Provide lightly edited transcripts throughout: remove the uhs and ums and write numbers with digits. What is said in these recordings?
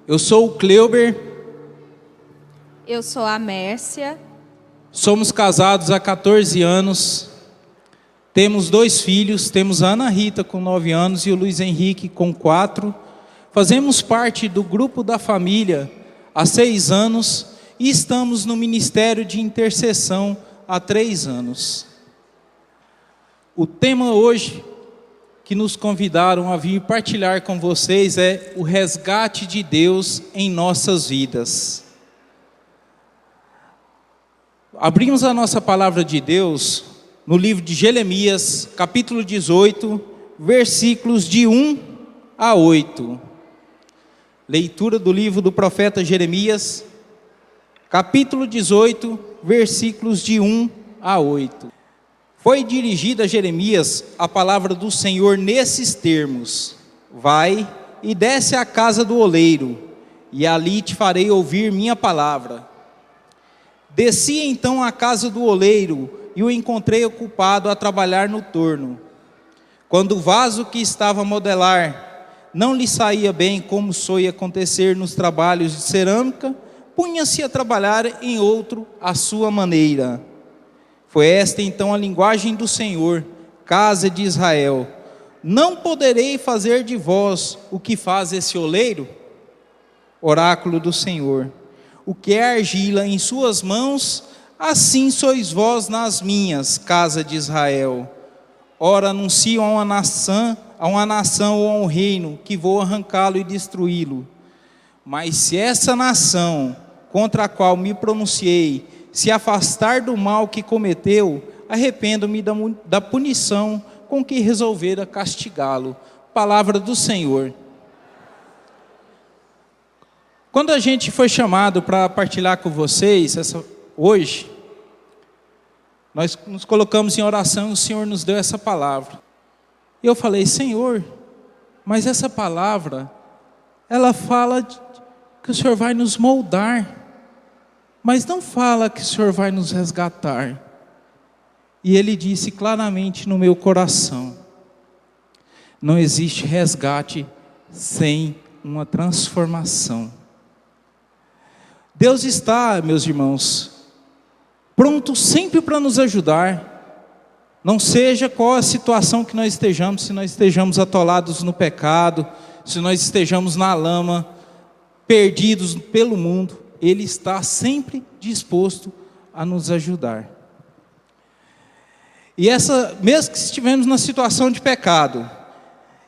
Eu sou o Cleuber. Eu sou a Mércia. Somos casados há 14 anos. Temos 2 filhos. Temos a Ana Rita com 9 anos e o Luiz Henrique com 4. Fazemos parte do grupo da família há 6 anos e estamos no Ministério de Intercessão há 3 anos. O tema hoje que nos convidaram a vir partilhar com vocês é o resgate de Deus em nossas vidas. Abrimos a nossa palavra de Deus no livro de Jeremias, capítulo 18, versículos de 1 a 8. Leitura do livro do profeta Jeremias, capítulo 18, versículos de 1 a 8. Foi dirigida a Jeremias a palavra do Senhor nesses termos: vai e desce à casa do oleiro, e ali te farei ouvir minha palavra. Desci então à casa do oleiro, e o encontrei ocupado a trabalhar no torno. Quando o vaso que estava a modelar não lhe saía bem, como soe acontecer nos trabalhos de cerâmica, punha-se a trabalhar em outro à sua maneira. Foi esta então a linguagem do Senhor, casa de Israel: não poderei fazer de vós o que faz esse oleiro? Oráculo do Senhor: o que é argila em suas mãos, assim sois vós nas minhas, casa de Israel. Ora anuncio a uma nação ou a um reino, que vou arrancá-lo e destruí-lo. Mas se essa nação, contra a qual me pronunciei, se afastar do mal que cometeu, arrependo-me da punição com que resolvera castigá-lo. Palavra do Senhor. Quando a gente foi chamado para partilhar com vocês hoje, nós nos colocamos em oração e o Senhor nos deu essa palavra. E eu falei: Senhor, mas essa palavra, ela fala que o Senhor vai nos moldar, mas não fala que o Senhor vai nos resgatar. E Ele disse claramente no meu coração: não existe resgate sem uma transformação. Deus está, meus irmãos, pronto sempre para nos ajudar. Não seja qual a situação que nós estejamos, se nós estejamos atolados no pecado, se nós estejamos na lama, perdidos pelo mundo, Ele está sempre disposto a nos ajudar. E mesmo que estivermos na situação de pecado,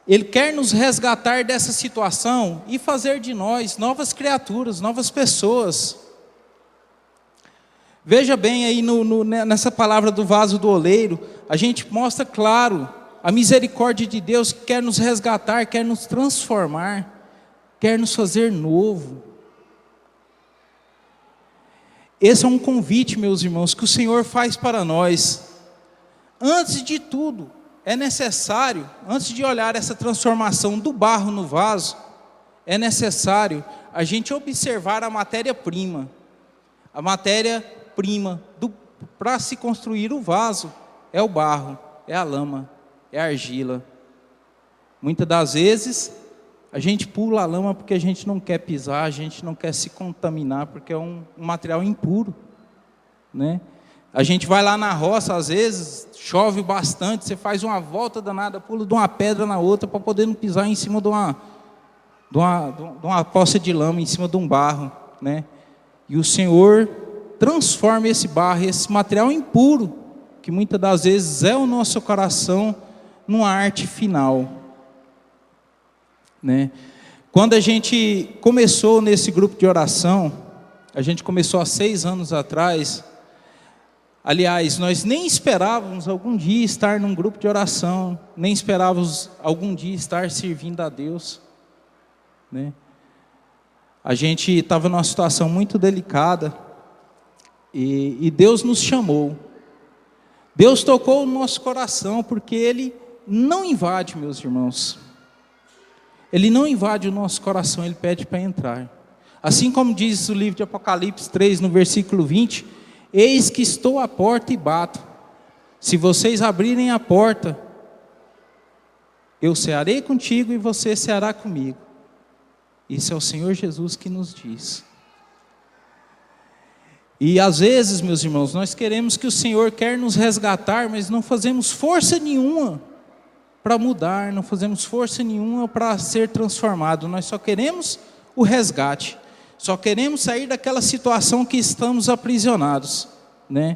Ele quer nos resgatar dessa situação e fazer de nós novas criaturas, novas pessoas. Veja bem aí nessa palavra do vaso do oleiro, a gente mostra claro a misericórdia de Deus, que quer nos resgatar, quer nos transformar, quer nos fazer novo. Esse é um convite, meus irmãos, que o Senhor faz para nós. Antes de tudo, é necessário, antes de olhar essa transformação do barro no vaso, é necessário a gente observar a matéria-prima. A matéria-prima para se construir o vaso é o barro, é a lama, é a argila. Muitas das vezes a gente pula a lama porque a gente não quer pisar, a gente não quer se contaminar, porque é um material impuro, né? A gente vai lá na roça, às vezes chove bastante, você faz uma volta danada, pula de uma pedra na outra para poder não pisar em cima de uma poça de lama, em cima de um barro, né? E o Senhor transforma esse barro, esse material impuro, que muitas das vezes é o nosso coração, numa arte final, né? Quando a gente começou nesse grupo de oração, a gente começou há 6 anos atrás. Aliás, nós nem esperávamos algum dia estar num grupo de oração, nem esperávamos algum dia estar servindo a Deus, né? A gente estava numa situação muito delicada e Deus nos chamou. Deus tocou no nosso coração, porque Ele não invade, meus irmãos. Ele não invade o nosso coração, Ele pede para entrar. Assim como diz o livro de Apocalipse 3, no versículo 20: eis que estou à porta e bato. Se vocês abrirem a porta, eu cearei contigo e você ceará comigo. Isso é o Senhor Jesus que nos diz. E às vezes, meus irmãos, nós queremos que o Senhor quer nos resgatar, mas não fazemos força nenhuma para mudar, não fazemos força nenhuma para ser transformado. Nós só queremos o resgate, só queremos sair daquela situação que estamos aprisionados, né?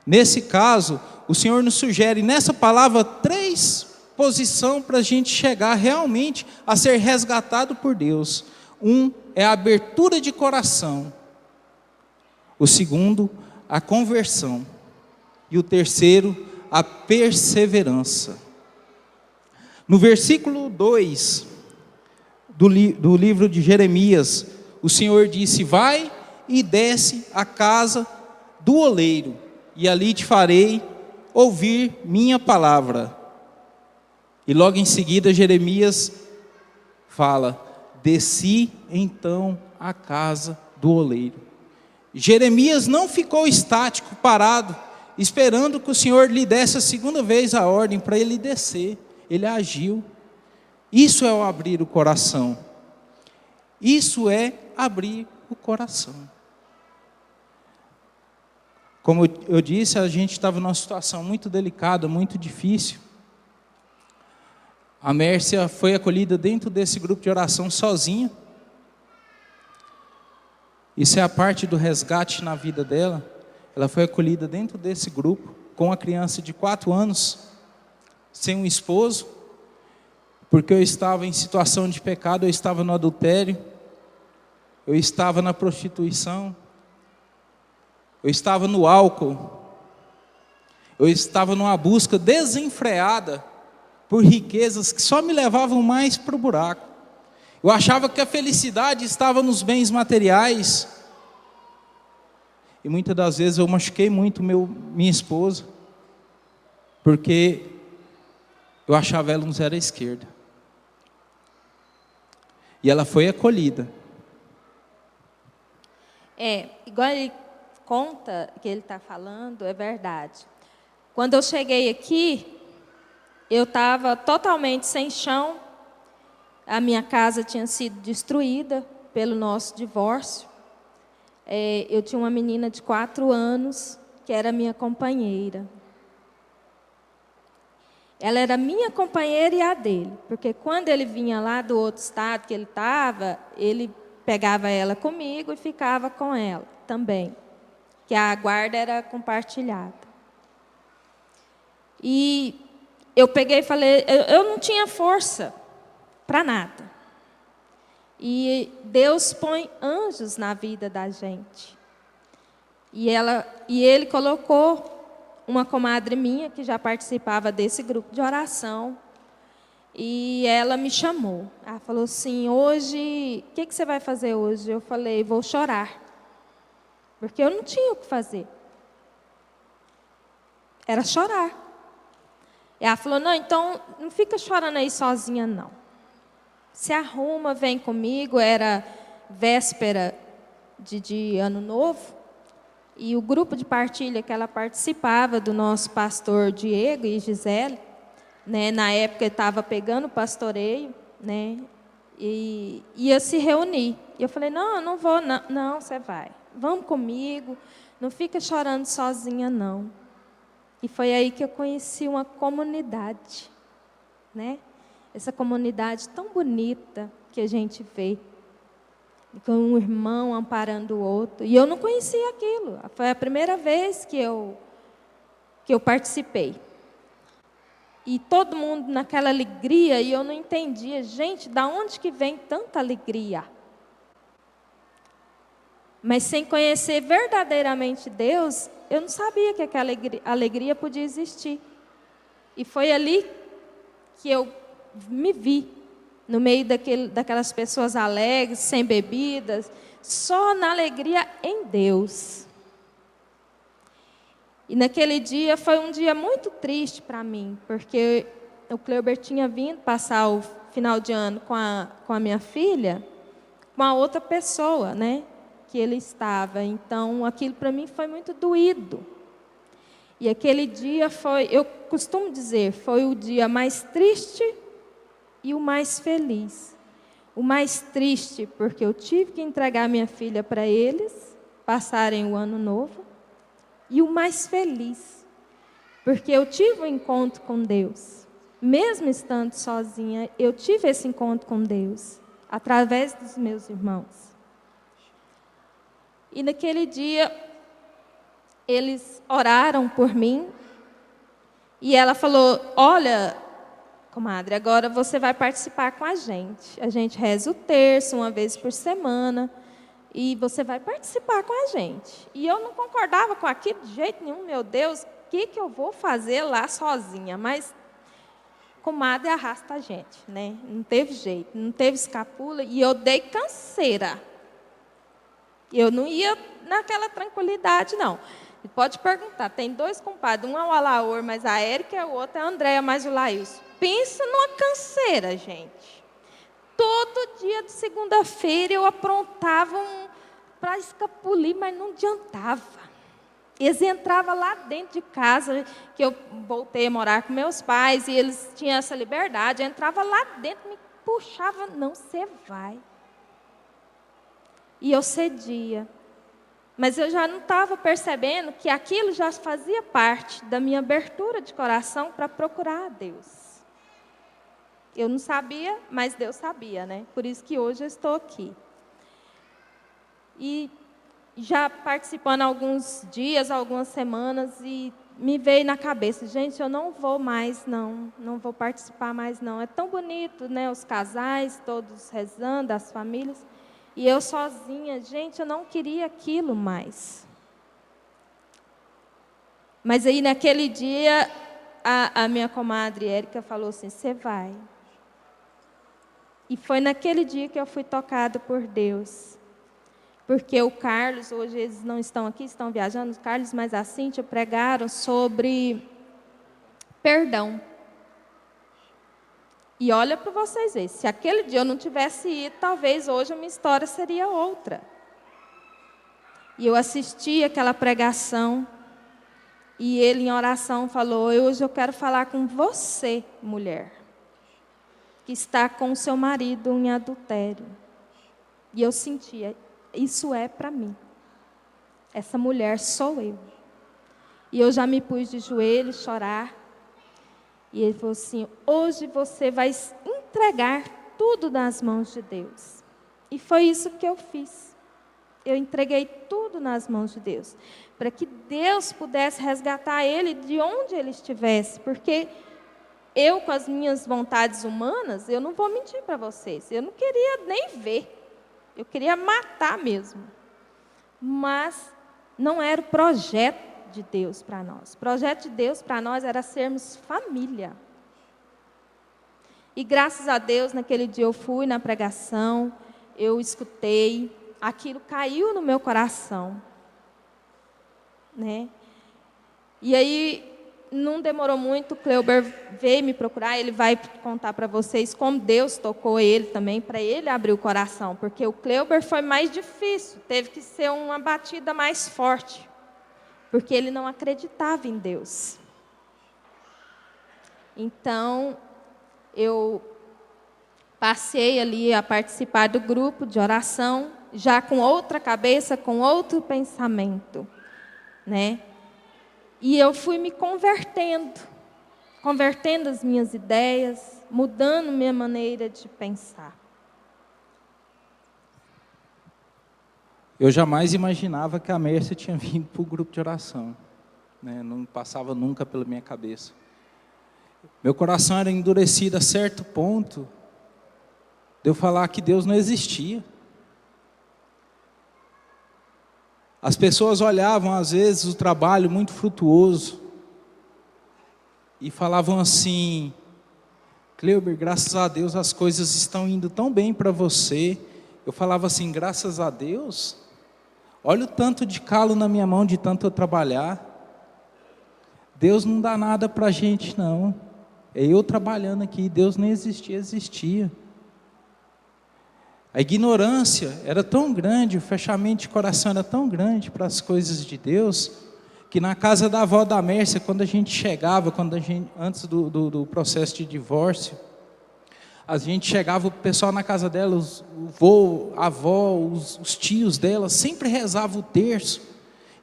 Nesse caso, o Senhor nos sugere nessa palavra 3 posições para a gente chegar realmente a ser resgatado por Deus. Um é a abertura de coração. O segundo, a conversão. E o terceiro, a perseverança. No versículo 2 do livro de Jeremias, o Senhor disse: vai e desce à casa do oleiro, e ali te farei ouvir minha palavra. E logo em seguida Jeremias fala: desci então à casa do oleiro. Jeremias não ficou estático, parado, esperando que o Senhor lhe desse a segunda vez a ordem para ele descer. Ele agiu. Isso é o abrir o coração. Isso é abrir o coração. Como eu disse, a gente estava numa situação muito delicada, muito difícil. A Mércia foi acolhida dentro desse grupo de oração sozinha. Isso é a parte do resgate na vida dela. Ela foi acolhida dentro desse grupo, com uma criança de 4 anos, sem um esposo, porque eu estava em situação de pecado, eu estava no adultério, eu estava na prostituição, eu estava no álcool, eu estava numa busca desenfreada por riquezas que só me levavam mais para o buraco. Eu achava que a felicidade estava nos bens materiais. E muitas das vezes eu machuquei muito minha esposa, porque eu achava ela um zero à esquerda. E ela foi acolhida. Igual ele conta que ele está falando, é verdade. Quando eu cheguei aqui, eu estava totalmente sem chão. A minha casa tinha sido destruída pelo nosso divórcio. Eu tinha uma menina de 4 anos, que era minha companheira. Ela era minha companheira e a dele, porque quando ele vinha lá do outro estado que ele estava, ele pegava ela comigo e ficava com ela também, que a guarda era compartilhada. E eu peguei e falei, eu não tinha força para nada. E Deus põe anjos na vida da gente. E ele colocou uma comadre minha, que já participava desse grupo de oração, e ela me chamou. Ela falou assim: hoje, o que você vai fazer hoje? Eu falei: vou chorar. Porque eu não tinha o que fazer. Era chorar. E ela falou: não, então não fica chorando aí sozinha, não. Se arruma, vem comigo. Era véspera de Ano Novo. E o grupo de partilha que ela participava, do nosso pastor Diego e Gisele, né, na época estava pegando o pastoreio, né, e ia se reunir. E eu falei: não, eu não vou, não, você vai. Vamos comigo, não fica chorando sozinha, não. E foi aí que eu conheci uma comunidade, né? Essa comunidade tão bonita que a gente vê, com um irmão amparando o outro. E eu não conhecia aquilo. Foi a primeira vez que eu participei. E todo mundo naquela alegria, e eu não entendia, gente, da onde que vem tanta alegria? Mas sem conhecer verdadeiramente Deus, eu não sabia que aquela alegria podia existir. E foi ali que eu me vi, no meio daquelas pessoas alegres, sem bebidas, só na alegria em Deus. E naquele dia foi um dia muito triste para mim, porque o Cleuber tinha vindo passar o final de ano com a minha filha, com a outra pessoa, né, que ele estava. Então, aquilo para mim foi muito doído. E aquele dia foi, eu costumo dizer, foi o dia mais triste e o mais feliz. O mais triste, porque eu tive que entregar minha filha para eles, passarem o ano novo. E o mais feliz, porque eu tive um encontro com Deus. Mesmo estando sozinha, eu tive esse encontro com Deus, através dos meus irmãos. E naquele dia, eles oraram por mim, e ela falou: olha, comadre, agora você vai participar com a gente. A gente reza o terço uma vez por semana, e você vai participar com a gente. E eu não concordava com aquilo de jeito nenhum. Meu Deus, o que eu vou fazer lá sozinha? Mas comadre arrasta a gente, né? Não teve jeito, não teve escapula. E eu dei canseira. Eu não ia naquela tranquilidade, não. Você pode perguntar, tem 2 compadres, um é o Alaor, mas a Érica, o outro é a Andréia, mais o Laís. Pensa numa canseira, gente. Todo dia de segunda-feira eu aprontava para escapulir, mas não adiantava. Eles entravam lá dentro de casa, que eu voltei a morar com meus pais, e eles tinham essa liberdade. Eu entrava lá dentro, me puxava, não, você vai. E eu cedia. Mas eu já não estava percebendo que aquilo já fazia parte da minha abertura de coração para procurar a Deus. Eu não sabia, mas Deus sabia, né? Por isso que hoje eu estou aqui. E já participando alguns dias, algumas semanas, e me veio na cabeça: gente, eu não vou mais, não vou participar mais, não. É tão bonito, né? Os casais, todos rezando, as famílias. E eu sozinha, gente, eu não queria aquilo mais. Mas aí, naquele dia, a minha comadre Érica falou assim: você vai. E foi naquele dia que eu fui tocada por Deus. Porque o Carlos, hoje eles não estão aqui, estão viajando, o Carlos mais a Cíntia pregaram sobre perdão. E olha para vocês verem, se aquele dia eu não tivesse ido, talvez hoje a minha história seria outra. E eu assisti aquela pregação, e ele em oração falou: hoje eu quero falar com você, mulher, que está com o seu marido em adultério. E eu sentia, isso é para mim. Essa mulher sou eu. E eu já me pus de joelhos, chorar. E ele falou assim: hoje você vai entregar tudo nas mãos de Deus. E foi isso que eu fiz. Eu entreguei tudo nas mãos de Deus, para que Deus pudesse resgatar ele de onde ele estivesse. Porque eu, com as minhas vontades humanas, eu não vou mentir para vocês, eu não queria nem ver. Eu queria matar mesmo. Mas não era o projeto de Deus para nós. O projeto de Deus para nós era sermos família. E graças a Deus, naquele dia eu fui na pregação, eu escutei, aquilo caiu no meu coração, né? E aí, não demorou muito, o Cleuber veio me procurar, ele vai contar para vocês como Deus tocou ele também, para ele abrir o coração, porque o Cleuber foi mais difícil, teve que ser uma batida mais forte, porque ele não acreditava em Deus. Então, eu passei ali a participar do grupo de oração, já com outra cabeça, com outro pensamento, né? E eu fui me convertendo as minhas ideias, mudando minha maneira de pensar. Eu jamais imaginava que a Mércia tinha vindo para o grupo de oração, né? Não passava nunca pela minha cabeça. Meu coração era endurecido a certo ponto de eu falar que Deus não existia. As pessoas olhavam, às vezes, o trabalho muito frutuoso e falavam assim: Cleuber, graças a Deus as coisas estão indo tão bem para você. Eu falava assim: graças a Deus? Olha o tanto de calo na minha mão de tanto eu trabalhar. Deus não dá nada para a gente, não. É eu trabalhando aqui, Deus nem existia. A ignorância era tão grande, o fechamento de coração era tão grande para as coisas de Deus, que na casa da avó da Mércia, quando a gente chegava, antes do processo de divórcio, A gente chegava, o pessoal na casa dela, o vô, a avó, os tios dela, sempre rezava o terço.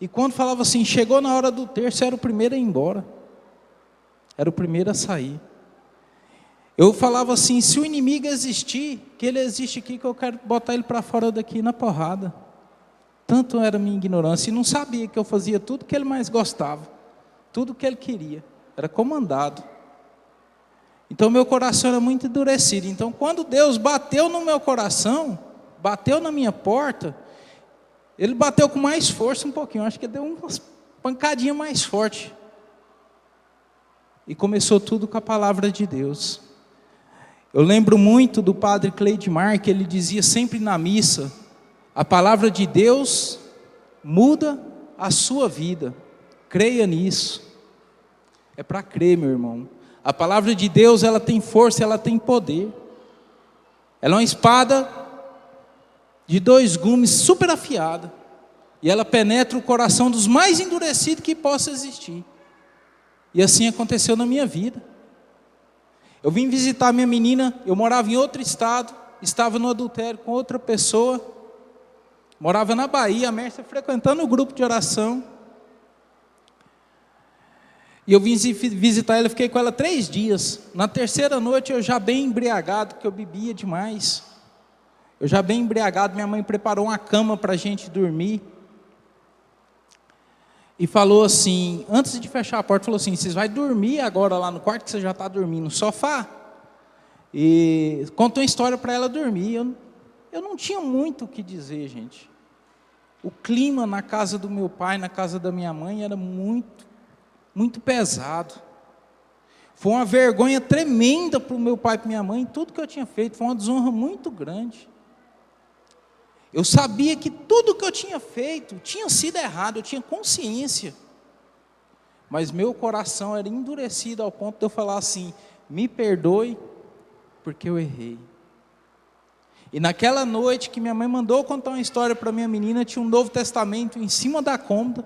E quando falava assim, chegou na hora do terço, era o primeiro a ir embora. Era o primeiro a sair. Eu falava assim, se o inimigo existir, que ele existe aqui, que eu quero botar ele para fora daqui na porrada. Tanto era a minha ignorância, e não sabia que eu fazia tudo que ele mais gostava. Tudo que ele queria. Era comandado. Então meu coração era muito endurecido. Então quando Deus bateu no meu coração, bateu na minha porta, Ele bateu com mais força um pouquinho. Acho que deu umas pancadinhas mais forte. E começou tudo com a palavra de Deus. Eu lembro muito do padre Cleidmar, que ele dizia sempre na missa: a palavra de Deus muda a sua vida. Creia nisso. É para crer, meu irmão. A palavra de Deus, ela tem força, ela tem poder. Ela é uma espada de 2 gumes, super afiada. E ela penetra o coração dos mais endurecidos que possa existir. E assim aconteceu na minha vida. Eu vim visitar minha menina, eu morava em outro estado, estava no adultério com outra pessoa, morava na Bahia, a Mércia frequentando o grupo de oração. E eu vim visitar ela, fiquei com ela 3 dias. Na 3ª noite eu já bem embriagado, porque eu bebia demais. Eu já bem embriagado, minha mãe preparou uma cama para a gente dormir. E falou assim, antes de fechar a porta, falou assim: vocês vão dormir agora lá no quarto, que você já está dormindo no sofá. E contou uma história para ela dormir. Eu não tinha muito o que dizer, gente. O clima na casa do meu pai, na casa da minha mãe, era muito pesado. Foi uma vergonha tremenda para o meu pai e para minha mãe. Tudo que eu tinha feito foi uma desonra muito grande. Eu sabia que tudo que eu tinha feito tinha sido errado, eu tinha consciência. Mas meu coração era endurecido ao ponto de eu falar assim: me perdoe, porque eu errei. E naquela noite que minha mãe mandou contar uma história para minha menina, tinha um Novo Testamento em cima da cômoda.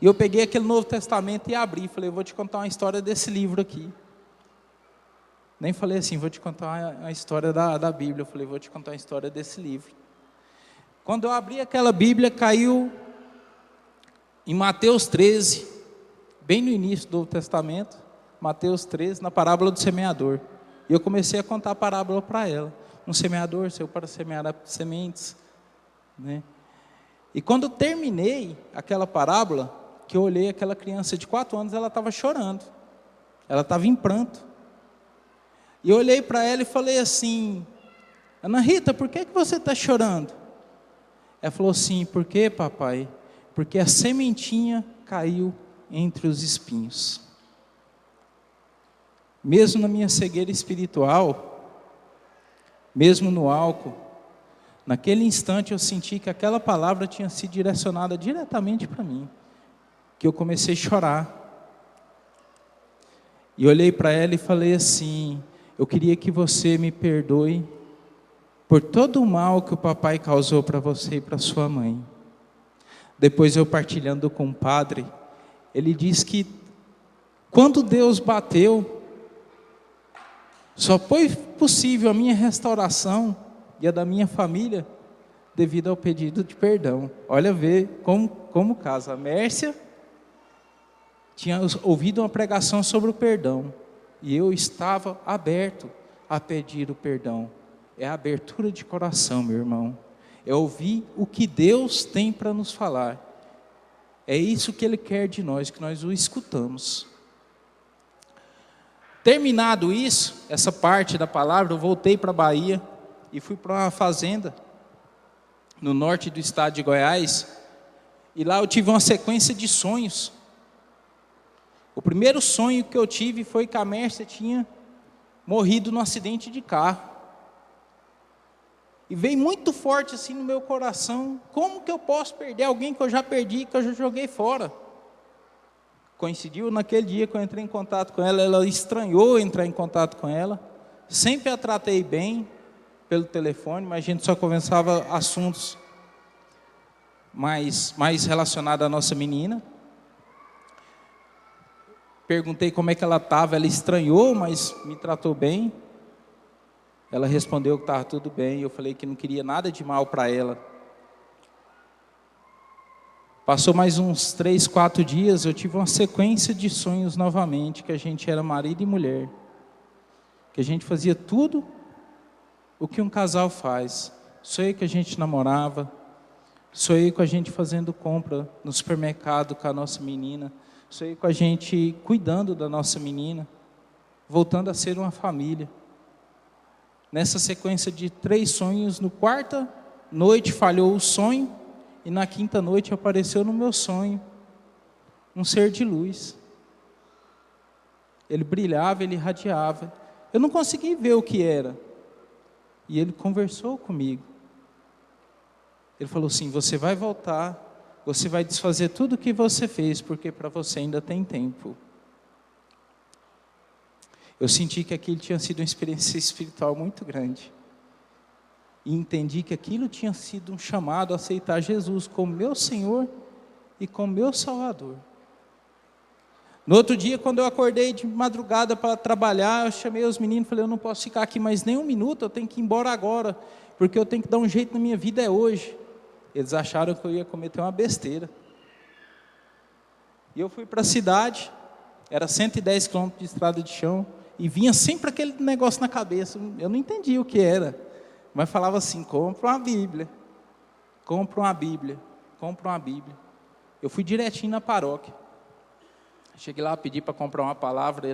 E eu peguei aquele Novo Testamento e abri. Falei: eu vou te contar uma história desse livro aqui. Nem falei assim, vou te contar a história da Bíblia. Eu falei: vou te contar a história desse livro. Quando eu abri aquela Bíblia, caiu em Mateus 13, bem no início do Novo Testamento, Mateus 13, na parábola do semeador. E eu comecei a contar a parábola para ela. Um semeador saiu para semear sementes, né? E quando eu terminei aquela parábola, que eu olhei aquela criança de 4 anos, ela estava chorando. Ela estava em pranto. E eu olhei para ela e falei assim: Ana Rita, por que você está chorando? Ela falou assim: por quê, papai? Porque a sementinha caiu entre os espinhos. Mesmo na minha cegueira espiritual, mesmo no álcool, naquele instante eu senti que aquela palavra tinha sido direcionada diretamente para mim, que eu comecei a chorar. E olhei para ela e falei assim: eu queria que você me perdoe por todo o mal que o papai causou para você e para sua mãe. Depois eu partilhando com o padre, ele diz que quando Deus bateu, só foi possível a minha restauração e a da minha família devido ao pedido de perdão. Olha, ver como casa. A Mércia tinha ouvido uma pregação sobre o perdão e eu estava aberto a pedir o perdão. É a abertura de coração, meu irmão. É ouvir o que Deus tem para nos falar. É isso que Ele quer de nós, que nós o escutamos. Terminado isso, essa parte da palavra, eu voltei para a Bahia e fui para uma fazenda no norte do estado de Goiás. E lá eu tive uma sequência de sonhos. O primeiro sonho que eu tive foi que a Mércia tinha morrido num acidente de carro. E veio muito forte assim no meu coração: como que eu posso perder alguém que eu já perdi, que eu já joguei fora? Coincidiu naquele dia que eu entrei em contato com ela, ela estranhou entrar em contato com ela. Sempre a tratei bem pelo telefone, mas a gente só conversava assuntos mais relacionados à nossa menina. Perguntei como é que ela estava, ela estranhou, mas me tratou bem. Ela respondeu que estava tudo bem. Eu falei que não queria nada de mal para ela. Passou mais uns 3, 4 dias, eu tive uma sequência de sonhos novamente, que a gente era marido e mulher. Que a gente fazia tudo o que um casal faz. Sonhei que a gente namorava. Sonhei com a gente fazendo compra no supermercado com a nossa menina. Sonhei com a gente cuidando da nossa menina. Voltando a ser uma família. Nessa sequência de 3 sonhos, no quarta noite falhou o sonho. E na quinta noite apareceu no meu sonho um ser de luz. Ele brilhava, ele irradiava. Eu não consegui ver o que era. E ele conversou comigo. Ele falou assim: você vai voltar, você vai desfazer tudo o que você fez, porque para você ainda tem tempo. Eu senti que aquilo tinha sido uma experiência espiritual muito grande. E entendi que aquilo tinha sido um chamado a aceitar Jesus como meu Senhor e como meu Salvador. No outro dia, quando eu acordei de madrugada para trabalhar, eu chamei os meninos e falei: eu não posso ficar aqui mais nem um minuto, eu tenho que ir embora agora, porque eu tenho que dar um jeito na minha vida, é hoje. Eles acharam que eu ia cometer uma besteira. E eu fui para a cidade, era 110 quilômetros de estrada de chão, e vinha sempre aquele negócio na cabeça. Eu não entendia o que era, mas falava assim: compra uma Bíblia, compra uma Bíblia, compra uma Bíblia. Eu fui direitinho na paróquia. Cheguei lá, pedi para comprar uma palavra,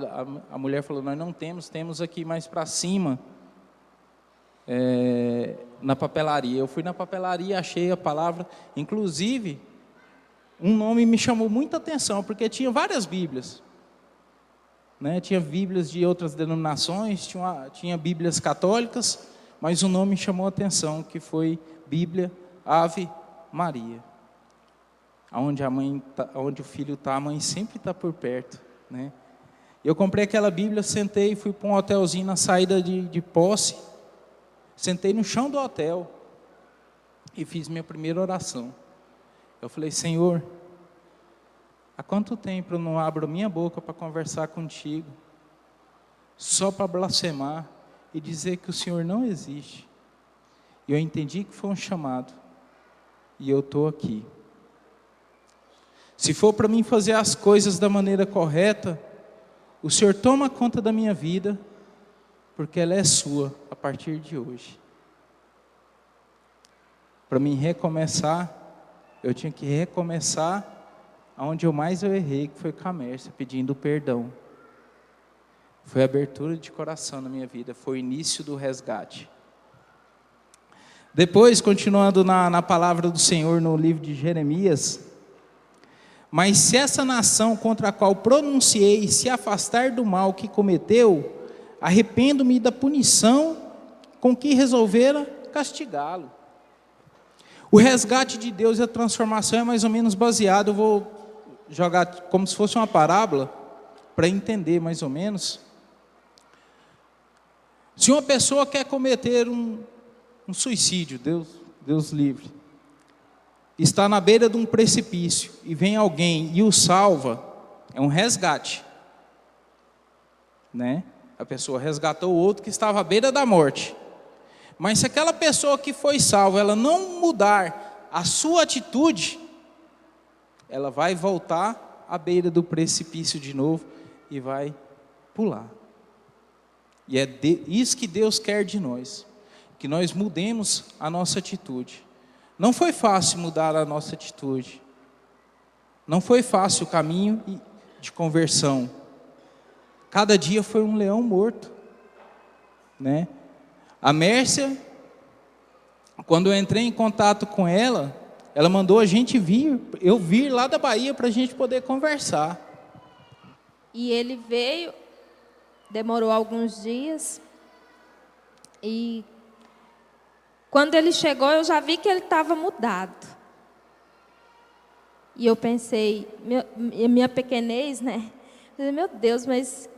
a mulher falou: nós não temos, temos aqui mais para cima, na papelaria. Eu fui na papelaria, achei a palavra, inclusive, um nome me chamou muita atenção, porque tinha várias Bíblias, né? Tinha Bíblias de outras denominações, tinha Bíblias católicas, mas um nome me chamou a atenção, que foi Bíblia Ave Maria. Onde o filho está, a mãe sempre está por perto, né? Eu comprei aquela Bíblia, sentei, fui para um hotelzinho na saída de Posse, sentei no chão do hotel e fiz minha primeira oração. Eu falei: Senhor, há quanto tempo eu não abro minha boca para conversar contigo, só para blasfemar e dizer que o Senhor não existe? E eu entendi que foi um chamado, e eu estou aqui. Se for para mim fazer as coisas da maneira correta, o Senhor toma conta da minha vida, porque ela é sua a partir de hoje. Para mim recomeçar, eu tinha que recomeçar onde eu errei, que foi comércio, pedindo perdão. Foi abertura de coração na minha vida, foi o início do resgate. Depois, continuando na palavra do Senhor no livro de Jeremias: mas se essa nação contra a qual pronunciei se afastar do mal que cometeu, arrependo-me da punição com que resolvera castigá-lo. O resgate de Deus e a transformação é mais ou menos baseado, eu vou jogar como se fosse uma parábola, para entender mais ou menos. Se uma pessoa quer cometer um suicídio, Deus livre, está na beira de um precipício e vem alguém e o salva, é um resgate, né? A pessoa resgatou o outro que estava à beira da morte. Mas se aquela pessoa que foi salva, ela não mudar a sua atitude, ela vai voltar à beira do precipício de novo e vai pular. E é isso que Deus quer de nós, que nós mudemos a nossa atitude. Não foi fácil mudar a nossa atitude. Não foi fácil o caminho de conversão. Cada dia foi um leão morto, né? A Mércia, quando eu entrei em contato com ela, ela mandou a gente eu vir lá da Bahia para a gente poder conversar. E ele veio, demorou alguns dias, e quando ele chegou, eu já vi que ele estava mudado. E eu pensei, minha pequenez, né? Meu Deus, mas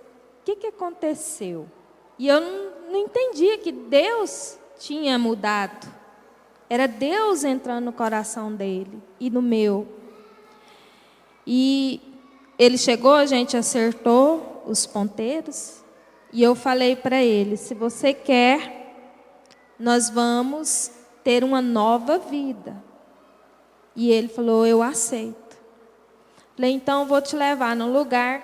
o que aconteceu? E eu não entendia que Deus tinha mudado. Era Deus entrando no coração dele e no meu. E ele chegou, a gente acertou os ponteiros. E eu falei para ele: se você quer nós vamos ter uma nova vida. E ele falou, eu aceito. Falei, então eu vou te levar num lugar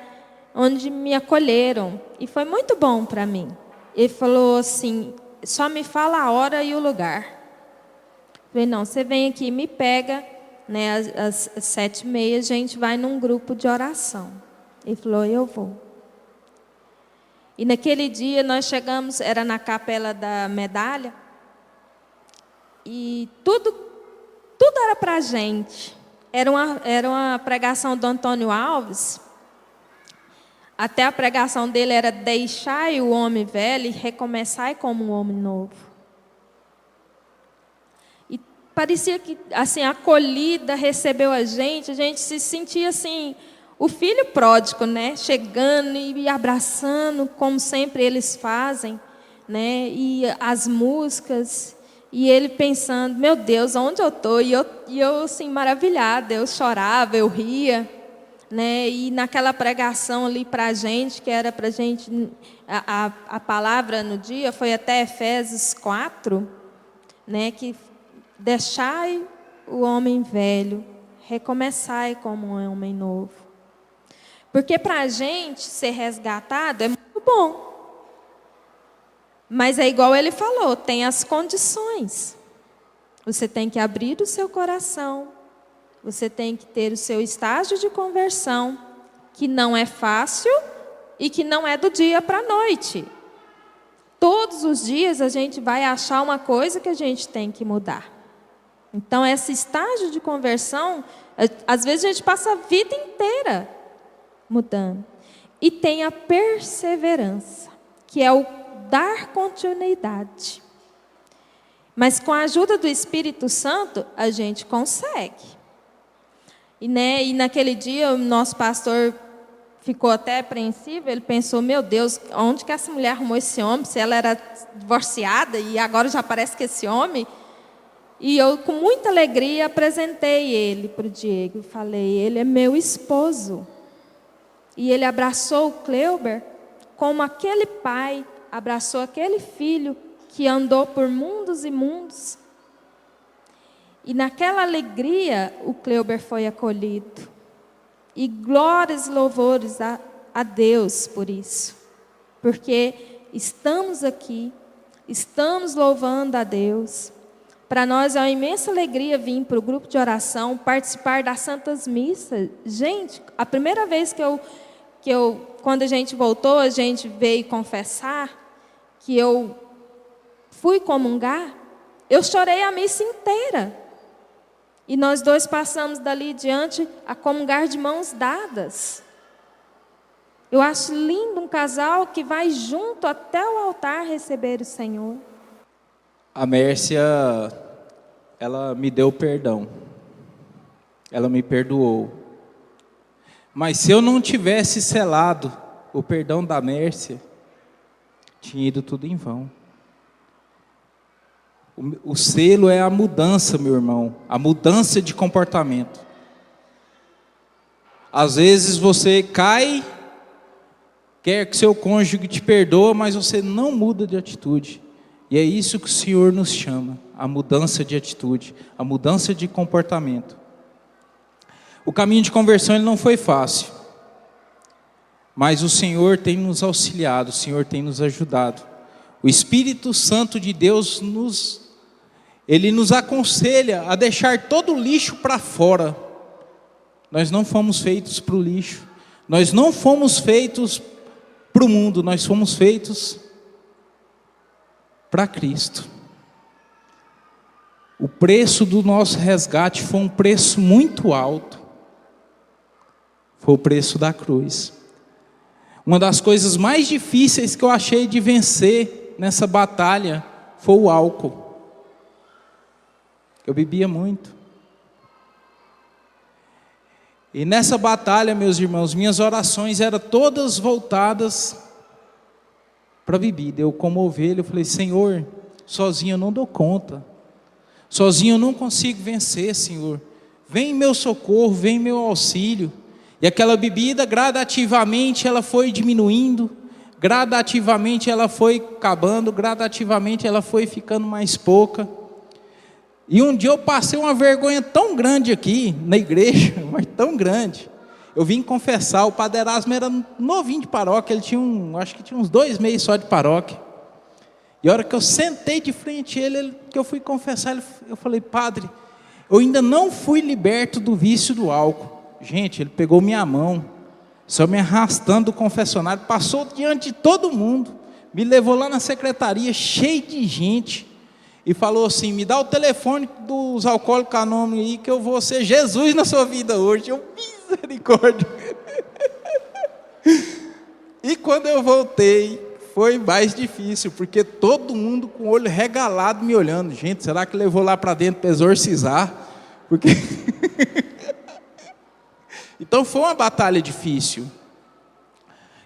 onde me acolheram. E foi muito bom para mim. Ele falou assim, só me fala a hora e o lugar. Falei, não, você vem aqui e me pega, né, às 7h30, a gente vai num grupo de oração. Ele falou, eu vou. E naquele dia nós chegamos, era na Capela da Medalha, e tudo era para a gente. Era uma pregação do Antônio Alves. Até a pregação dele era deixai o homem velho e recomeçai como um homem novo. E parecia que assim, a acolhida recebeu a gente se sentia assim, o filho pródigo, né? Chegando e abraçando, como sempre eles fazem, né? E as músicas, e ele pensando, meu Deus, onde eu estou? E eu assim, maravilhada, eu chorava, eu ria, né? E naquela pregação ali para a gente, que era para a gente, a palavra no dia foi até Efésios 4, né? Que deixai o homem velho, recomeçai como um homem novo. Porque para a gente ser resgatado é muito bom. Mas é igual ele falou, tem as condições. Você tem que abrir o seu coração. Você tem que ter o seu estágio de conversão, que não é fácil e que não é do dia para a noite. Todos os dias a gente vai achar uma coisa que a gente tem que mudar. Então, esse estágio de conversão, às vezes a gente passa a vida inteira mudando. E tem a perseverança, que é o dar continuidade. Mas com a ajuda do Espírito Santo, a gente consegue. E naquele dia, o nosso pastor ficou até apreensivo. Ele pensou, meu Deus, onde que essa mulher arrumou esse homem? Se ela era divorciada e agora já parece que esse homem... E eu, com muita alegria, apresentei ele para o Diego. Falei, ele é meu esposo. E ele abraçou o Cleuber como aquele pai abraçou aquele filho que andou por mundos e mundos. E naquela alegria, o Cleuber foi acolhido. E glórias e louvores a Deus por isso. Porque estamos aqui, estamos louvando a Deus. Para nós é uma imensa alegria vir para o grupo de oração, participar das Santas Missas. Gente, a primeira vez quando a gente voltou, a gente veio confessar, que eu fui comungar, eu chorei a missa inteira. E nós dois passamos dali diante a comungar de mãos dadas. Eu acho lindo um casal que vai junto até o altar receber o Senhor. A Mércia, ela me deu perdão. Ela me perdoou. Mas se eu não tivesse selado o perdão da Mércia, tinha ido tudo em vão. O selo é a mudança, meu irmão. A mudança de comportamento. Às vezes você cai, quer que seu cônjuge te perdoe, mas você não muda de atitude. E é isso que o Senhor nos chama, a mudança de atitude, a mudança de comportamento. O caminho de conversão ele não foi fácil, mas o Senhor tem nos auxiliado, o Senhor tem nos ajudado. O Espírito Santo de Deus ele nos aconselha a deixar todo o lixo para fora. Nós não fomos feitos para o lixo, nós não fomos feitos para o mundo, nós fomos feitos para Cristo. O preço do nosso resgate foi um preço muito alto. Foi o preço da cruz. Uma das coisas mais difíceis que eu achei de vencer nessa batalha foi o álcool. Eu bebia muito. E nessa batalha, meus irmãos, minhas orações eram todas voltadas para a bebida. Eu, como ovelha, eu falei, Senhor, sozinho eu não dou conta. Sozinho eu não consigo vencer, Senhor. Vem em meu socorro, vem em meu auxílio. E aquela bebida, gradativamente, ela foi diminuindo, gradativamente ela foi acabando, gradativamente ela foi ficando mais pouca. E um dia eu passei uma vergonha tão grande aqui na igreja, mas tão grande. Eu vim confessar, o Padre Erasmo era novinho de paróquia, ele tinha acho que tinha uns 2 meses só de paróquia. E a hora que eu sentei de frente a ele, que eu fui confessar, eu falei: padre, eu ainda não fui liberto do vício do álcool. Gente, ele pegou minha mão, só me arrastando do confessionário, passou diante de todo mundo, me levou lá na secretaria, cheio de gente, e falou assim: me dá o telefone dos alcoólicos anônimos aí, que eu vou ser Jesus na sua vida hoje. Eu, misericórdia. E quando eu voltei, foi mais difícil, porque todo mundo com o olho regalado me olhando. Gente, será que levou lá para dentro para exorcizar? Porque então foi uma batalha difícil.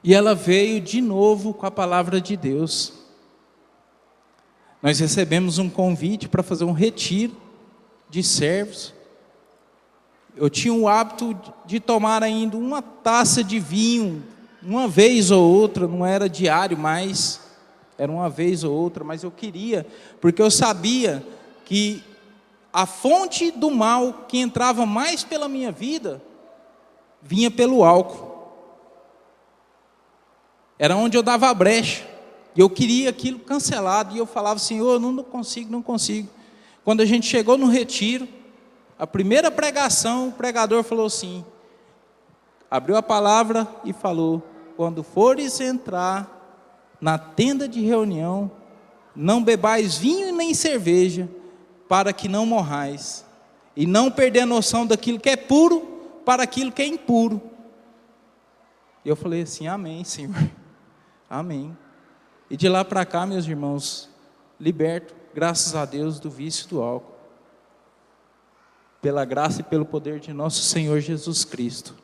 E ela veio de novo com a palavra de Deus. Nós recebemos um convite para fazer um retiro de servos. Eu tinha o hábito de tomar ainda uma taça de vinho, uma vez ou outra, não era diário mais, era uma vez ou outra, mas eu queria, porque eu sabia que a fonte do mal que entrava mais pela minha vida, vinha pelo álcool. Era onde eu dava a brecha. E eu queria aquilo cancelado. E eu falava: Senhor, não consigo. Quando a gente chegou no retiro, a primeira pregação, o pregador falou assim, abriu a palavra e falou: quando fores entrar na tenda de reunião, não bebais vinho nem cerveja, para que não morrais. E não perder a noção daquilo que é puro, para aquilo que é impuro. E eu falei assim: amém, Senhor. Amém. E de lá para cá, meus irmãos, liberto, graças a Deus, do vício do álcool. Pela graça e pelo poder de nosso Senhor Jesus Cristo.